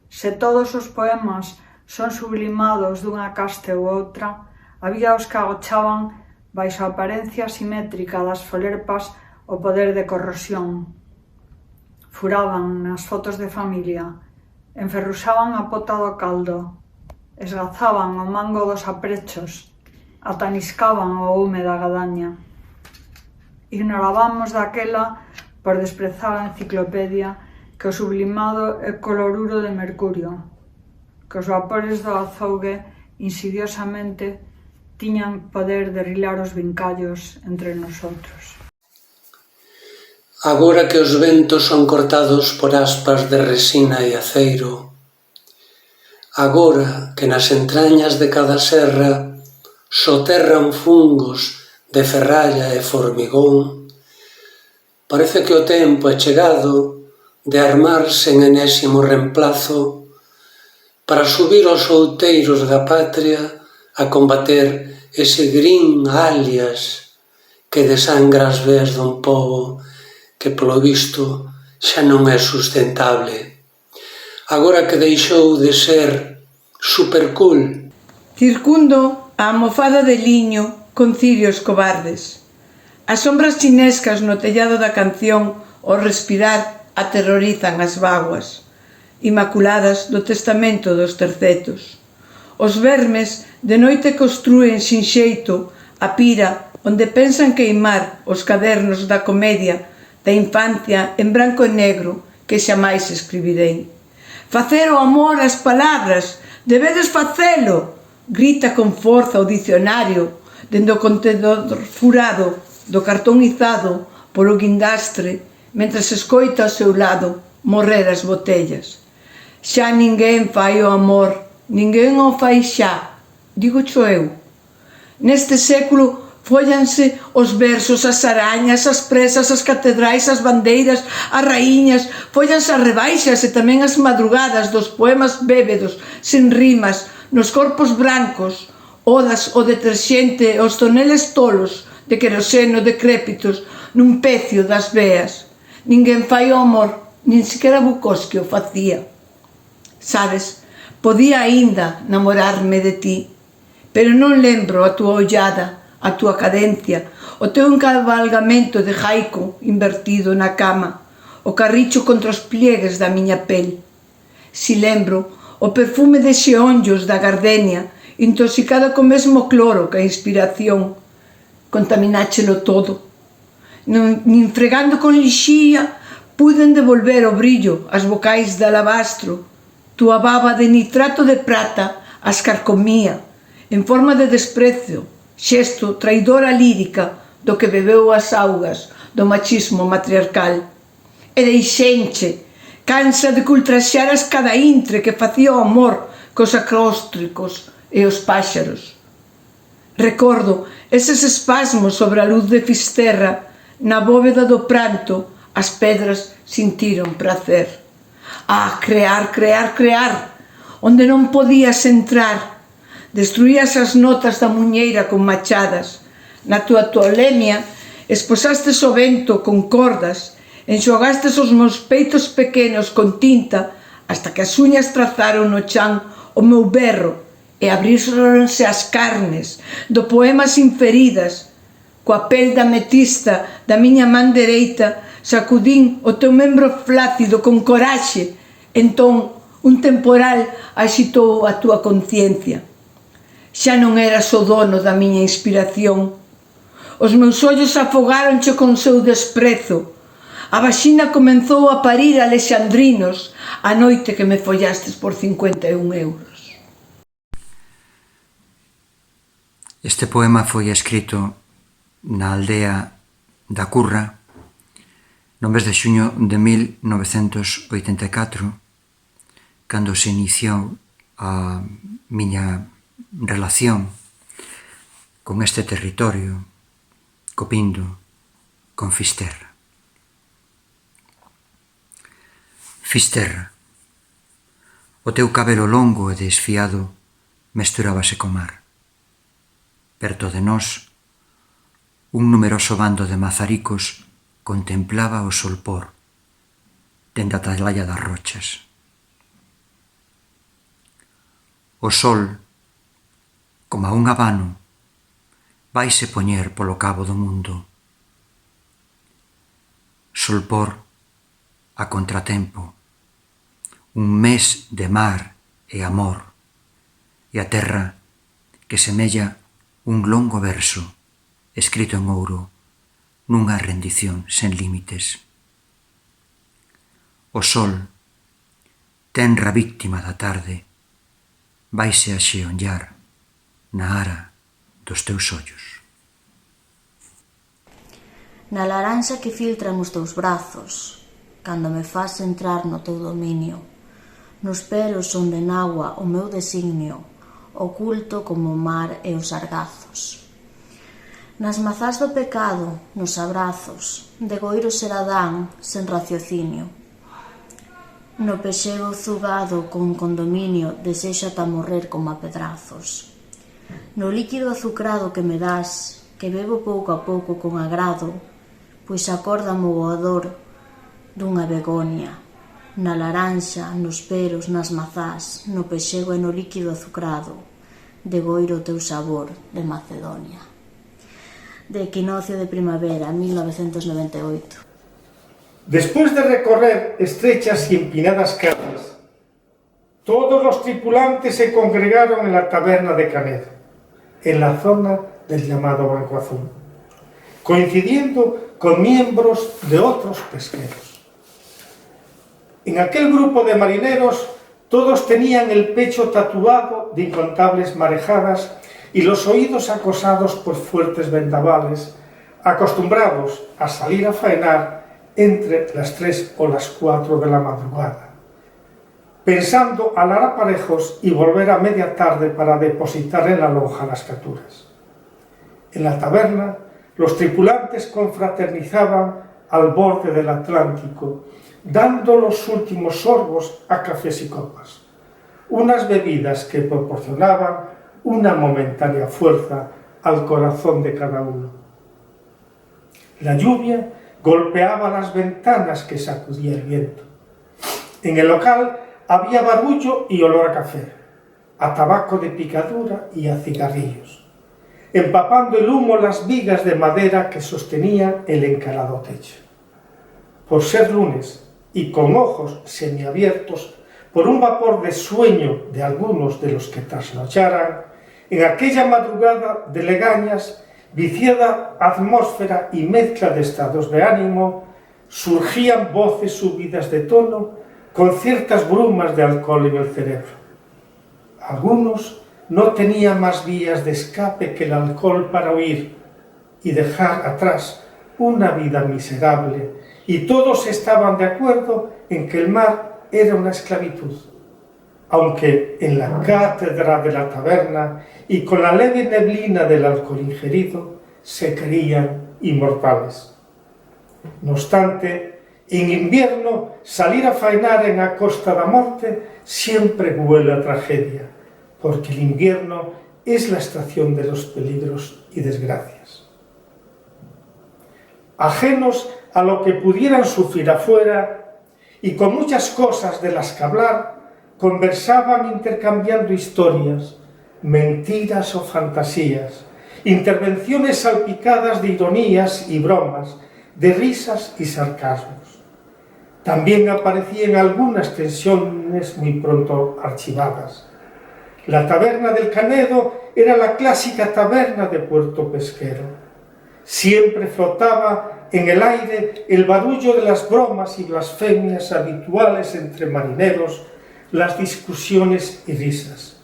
Speaker 25: Se todos os poemas son sublimados dunha caste ou outra, había os que agochaban baixo a aparencia simétrica das folerpas o poder de corrosión. Furaban nas fotos de familia, enferruxaban a pota do caldo, esgazaban o mango dos aprechos, ataniscaban o hume da gadaña. Ignorábamos daquela, por desprezar a enciclopedia, que que o sublimado é cloruro de mercurio, que os vapores do azougue insidiosamente tiñan poder de rilar os vincallos entre nosotros.
Speaker 7: Agora que os ventos son cortados por aspas de resina e aceiro, agora que nas entrañas de cada serra soterran fungos de ferralla e formigón, parece que o tempo é chegado de armarse en enésimo reemplazo para subir aos outeiros da patria a combater ese grin alias que desangra as veas dun pobo que, polo visto, xa non é sustentable. Agora que deixou de ser supercool.
Speaker 8: Circundo a almofada de liño con cirios cobardes. As sombras chinescas no tellado da canción ao respirar aterrorizan as vaguas inmaculadas do testamento dos tercetos. Os vermes de noite construen sin xeito a pira onde pensan queimar os cadernos da comedia da infancia en branco e negro que xamais escribirei. Facer o amor ás palabras, debedes facelo, grita con forza o dicionario dende o contenedor furado do cartón izado polo guindastre mentres escoita ao seu lado morrer as botellas. Xa ninguén fai o amor, ninguén o fai xa, digo xo eu. Neste século fóllanse os versos, as arañas, as presas, as catedrais, as bandeiras, as raíñas, fóllanse as rebaixas e tamén as madrugadas dos poemas bébedos, sen rimas, nos corpos brancos, odas o deterxente e os toneles tolos de queroseno decrépitos nun pecio das veas. Ninguén fai o amor, nin sequera Bukowski o facía. Sabes, podía aínda namorarme de ti, pero non lembro a túa ollada, a túa cadencia, o teu encabalgamento de jaico invertido na cama, o carricho contra os pliegues da miña pel. Si lembro o perfume de xeonllos da gardenia, intoxicada co mesmo cloro que a inspiración, contamináchelo todo. Nin fregando con lixía puden devolver o brillo ás vocais de alabastro. Túa baba de nitrato de prata as carcomía, en forma de desprecio, xesto traidora lírica do que bebeu as augas do machismo matriarcal. E deixenche, cansa de cultraxear as cadaintre que facía o amor cos acróstricos e os páxaros. Recordo eses espasmos sobre a luz de Fisterra, na bóveda do pranto, as pedras sintiron prazer. Ah, crear, crear, crear, onde non podías entrar. Destruías as notas da muñeira con machadas. Na túa tolemia esposastes o vento con cordas, enxogastes os meus peitos pequenos con tinta hasta que as uñas trazaron no chan o meu berro e abríronse as carnes do poema sin feridas. Coa pel da ametista da miña man dereita sacudín o teu membro flácido con coraxe. Entón, un temporal axitou a túa conciencia. Xa non eras o dono da miña inspiración. Os meus ollos afogáronche con seu desprezo. A vaxina comenzou a parir alexandrinos a noite que me follastes por 51 euros.
Speaker 9: Este poema foi escrito na aldea da Curra no mes de xuño de 1984, cando se iniciou a miña relación con este territorio, co Pindo, con Fisterra. Fisterra, o teu cabelo longo e desfiado mesturábase co mar. Perto de nós, un numeroso bando de mazaricos contemplaba o solpor dende a atalaya das rochas. O sol, como un abano, vaise poñer polo cabo do mundo. Solpor a contratempo, un mes de mar e amor, e a terra que semella un longo verso escrito en ouro nunha rendición sen límites. O sol, tenra víctima da tarde, vaise a xeonllar na ara dos teus ollos.
Speaker 10: Na laranxa que filtra nos teus brazos, cando me fas entrar no teu dominio, nos pelos onde nagua o meu designio, oculto como o mar e os argazos. Nas mazás do pecado, nos abrazos, de goiro seradán sen raciocinio. No pexego zugado con condominio desexata morrer como a pedrazos. No líquido azucrado que me das, que bebo pouco a pouco con agrado, pois acórdamo o odor dunha begonia, na laranxa, nos peros, nas mazás, no pexego e no líquido azucrado, de goiro o teu sabor de Macedonia. De Equinoccio de Primavera, 1998.
Speaker 11: Después de recorrer estrechas y empinadas calles, todos los tripulantes se congregaron en la taberna de Canedo, en la zona del llamado Banco Azul, coincidiendo con miembros de otros pesqueros. En aquel grupo de marineros todos tenían el pecho tatuado de incontables marejadas y los oídos acosados por fuertes vendavales, acostumbrados a salir a faenar entre las 3 o las 4 de la madrugada, pensando alar aparejos y volver a media tarde para depositar en la lonja las capturas. En la taberna, los tripulantes confraternizaban al borde del Atlántico, dando los últimos sorbos a cafés y copas, unas bebidas que proporcionaban una momentánea fuerza al corazón de cada uno. La lluvia golpeaba las ventanas que sacudía el viento. En el local había barullo y olor a café, a tabaco de picadura y a cigarrillos, empapando el humo las vigas de madera que sostenían el encalado techo. Por ser lunes y con ojos semiabiertos por un vapor de sueño de algunos de los que trasnocharan, en aquella madrugada de legañas, viciada atmósfera y mezcla de estados de ánimo, surgían voces subidas de tono con ciertas brumas de alcohol en el cerebro. Algunos no tenían más vías de escape que el alcohol para huir y dejar atrás una vida miserable, y todos estaban de acuerdo en que el mar era una esclavitud, aunque en la cátedra de la taberna y con la leve neblina del alcohol ingerido se creían inmortales. No obstante, en invierno salir a faenar en a Costa da Morte siempre huele a tragedia, porque el invierno es la estación de los peligros y desgracias. Ajenos a lo que pudieran sufrir afuera y con muchas cosas de las que hablar, conversaban intercambiando historias, mentiras o fantasías, intervenciones salpicadas de ironías y bromas, de risas y sarcasmos. También aparecían algunas tensiones muy pronto archivadas. La taberna del Canedo era la clásica taberna de puerto pesquero. Siempre flotaba en el aire el barullo de las bromas y blasfemias habituales entre marineros, las discusiones y risas.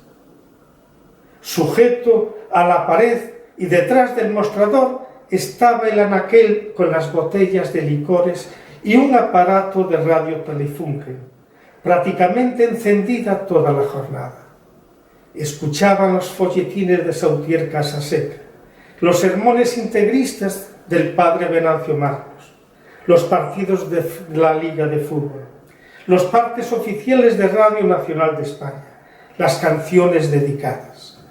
Speaker 11: Sujeto a la pared y detrás del mostrador estaba el anaquel con las botellas de licores y un aparato de radio Telefunken, prácticamente encendida toda la jornada. Escuchaban los folletines de Sautier Casaseca, los sermones integristas del padre Venancio Marcos, los partidos de la Liga de Fútbol, los partes oficiales de Radio Nacional de España, las canciones dedicadas.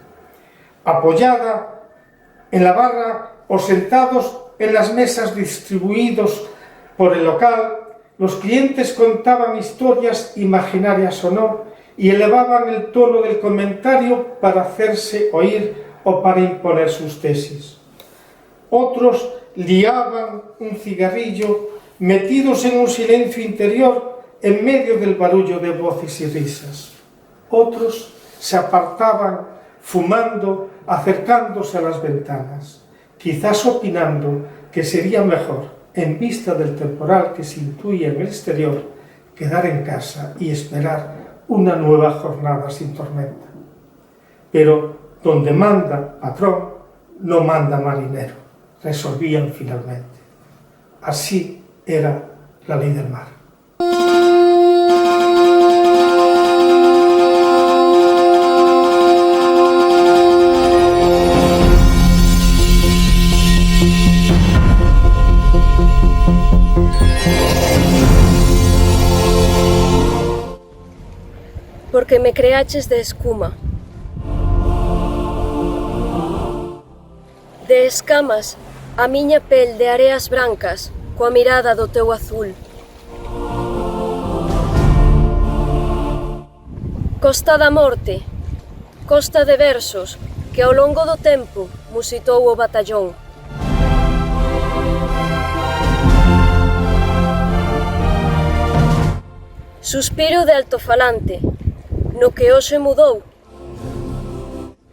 Speaker 11: Apoyada en la barra o sentados en las mesas distribuidos por el local, los clientes contaban historias imaginarias o no y elevaban el tono del comentario para hacerse oír o para imponer sus tesis. Otros liaban un cigarrillo metidos en un silencio interior en medio del barullo de voces y risas. Otros se apartaban fumando, acercándose a las ventanas, quizás opinando que sería mejor, en vista del temporal que se intuía en el exterior, quedar en casa y esperar una nueva jornada sin tormenta. Pero donde manda patrón, no manda marinero, resolvían finalmente. Así era la ley del mar.
Speaker 12: Porque me creaches de escuma, de escamas a miña pel de areas brancas coa mirada do teu azul. Costa da morte, costa de versos que ao longo do tempo musitou o batallón. Suspiro de altofalante, no que hoxe mudou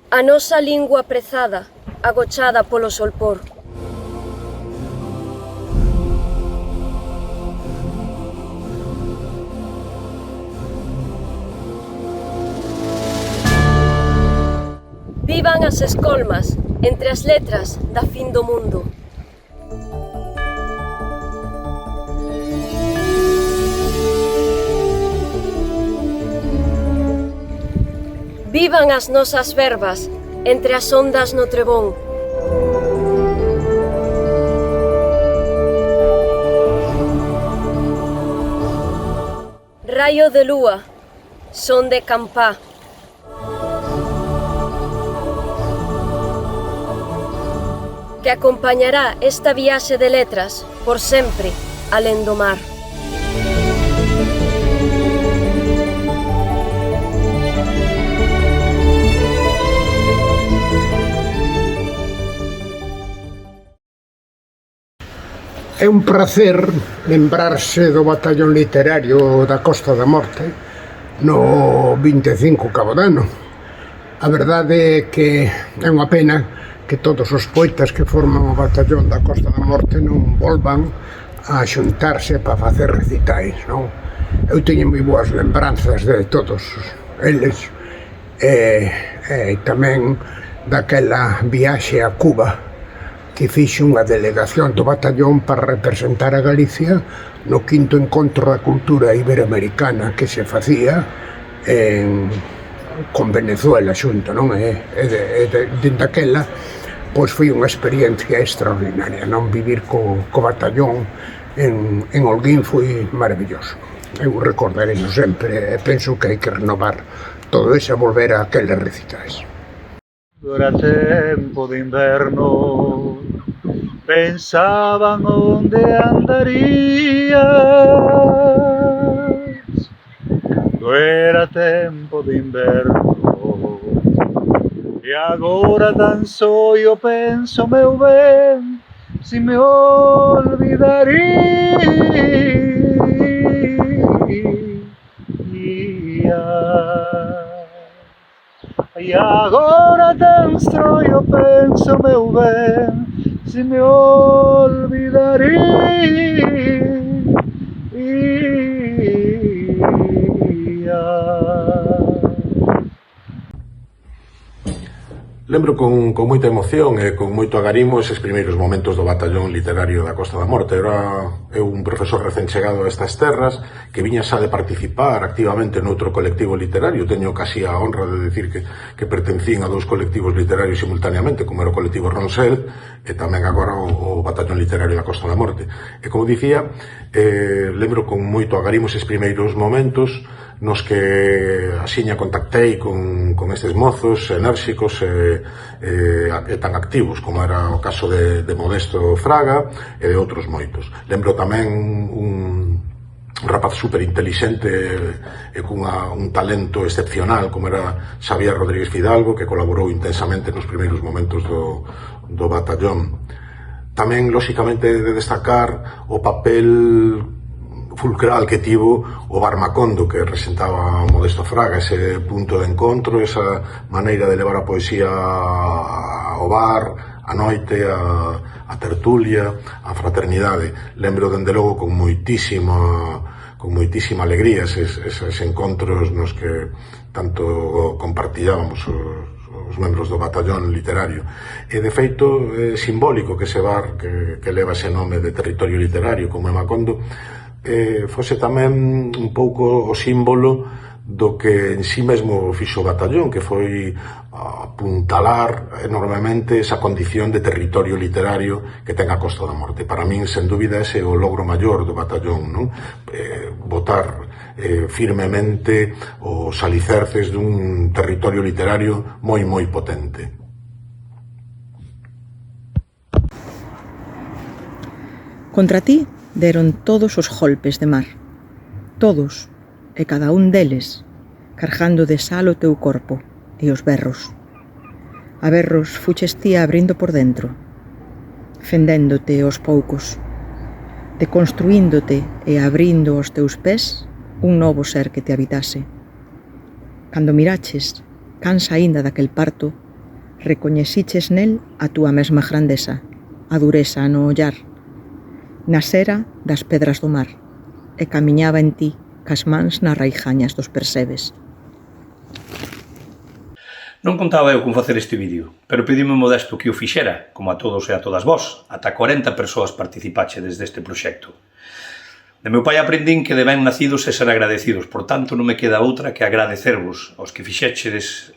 Speaker 12: a nosa lingua prezada, agochada polo solpor. Vivan as escolmas entre as letras da fin do mundo. Vivan as nosas verbas entre as ondas no trebón. Raio de lúa, son de campá. Que acompañará esta viaxe de letras por sempre alén do mar.
Speaker 13: É un prazer lembrarse do batallón literario da Costa da Morte no 25 cabo de ano. A verdade é que é unha pena que todos os poetas que forman o batallón da Costa da Morte non volvan a xuntarse para facer recitais, non? Eu teño moi boas lembranzas de todos eles e tamén daquela viaxe a Cuba que fixe unha delegación do batallón para representar a Galicia no 5º encontro da cultura iberoamericana que se facía con Venezuela xunto, non? Dende aquela, pois foi unha experiencia extraordinaria, non? Vivir co batallón en Holguín foi maravilloso. Eu recordarei sempre e penso que hai que renovar todo eso e volver a aqueles recitais.
Speaker 14: Era tempo de inverno, pensaban onde andarías. Cando era tempo de inverno, e agora tan só eu penso, meu ben, si me olvidarías. E agora tan só eu penso, meu ben, si me olvidarías.
Speaker 15: Lembro con moita emoción e con moito agarimo eses primeiros momentos do batallón literario da Costa da Morte. Era eu un profesor recén chegado a estas terras que viña xa de participar activamente noutro colectivo literario. Teño casi a honra de decir que pertencín a 2 colectivos literarios simultaneamente, como era o colectivo Ronsel e tamén agora o batallón literario da Costa da Morte. E como dicía, lembro con moito agarimo eses primeiros momentos nos que axiña contactei con estes mozos enérxicos e tan activos como era o caso de Modesto Fraga e de outros moitos. Lembro tamén un rapaz super intelixente e cun talento excepcional como era Xavier Rodríguez Fidalgo, que colaborou intensamente nos primeiros momentos do batallón. Tamén, lóxicamente, de destacar o papel fulcral que tivo o Barmacondo, que representaba Modesto Fraga, ese punto de encontro, esa maneira de levar a poesía ao bar, a noite, a tertulia, a fraternidade. Lembro, dende logo, con moitísima moitísima alegría eses encontros nos que tanto compartillábamos os membros do batallón literario. E, de feito, é simbólico que ese bar que leva ese nome de territorio literario como é Macondo fose tamén un pouco o símbolo do que en sí mesmo fixo o batallón, que foi apuntalar enormemente esa condición de territorio literario que ten a Costa da Morte. Para min, sen dúbida, ese é o logro maior do batallón, non? Botar firmemente os alicerces dun territorio literario moi, moi potente.
Speaker 16: Contra ti deron todos os golpes de mar, todos, e cada un deles cargando de sal o teu corpo e os berros. A berros fuches ti abrindo por dentro, fendéndote aos poucos, deconstruíndote e abrindo aos teus pés un novo ser que te habitase. Cando miraches, cansa aínda daquel parto, recoñeciches nel a túa mesma grandeza, a dureza no ollar, nasera das pedras do mar, e camiñaba en ti cas mans nas raijañas dos persebes.
Speaker 18: Non contaba eu con facer este vídeo, pero pedime modesto que o fixera, como a todos e a todas vós. Ata 40 persoas participache desde este proxecto. De meu pai aprendín que de ben nacidos e ser agradecidos, por tanto non me queda outra que agradecervos aos que fixechedes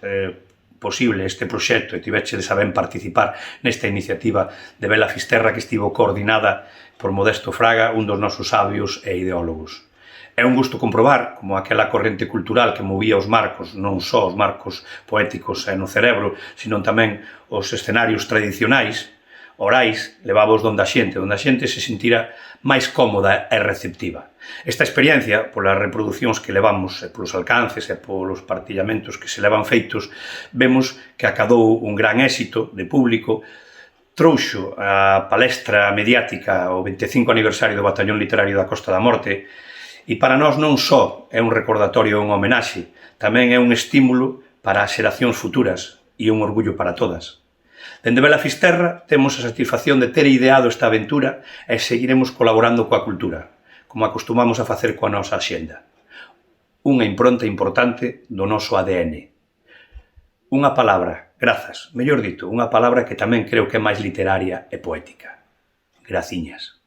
Speaker 18: posible este proxecto e tivechedes a ben participar nesta iniciativa de Bela Fisterra que estivo coordinada por Modesto Fraga, un dos nosos sabios e ideólogos. É un gusto comprobar como aquela corrente cultural que movía os marcos, non só os marcos poéticos e no cerebro, sino tamén os escenarios tradicionais, orais, levábos donde a xente se sentira máis cómoda e receptiva. Esta experiencia, polas reproduccións que levamos, e polos alcances e polos partillamentos que se levan feitos, vemos que acadou un gran éxito de público, trouxo a palestra mediática o 25 aniversario do Batallón Literario da Costa da Morte. E para nós non só é un recordatorio e un homenaxe, tamén é un estímulo para as xeracións futuras e un orgullo para todas. Dende Bela Fisterra temos a satisfacción de ter ideado esta aventura e seguiremos colaborando coa cultura, como acostumamos a facer coa nosa axenda. Unha impronta importante do noso ADN. Unha palabra, grazas, mellor dito, unha palabra que tamén creo que é máis literaria e poética. Graciñas.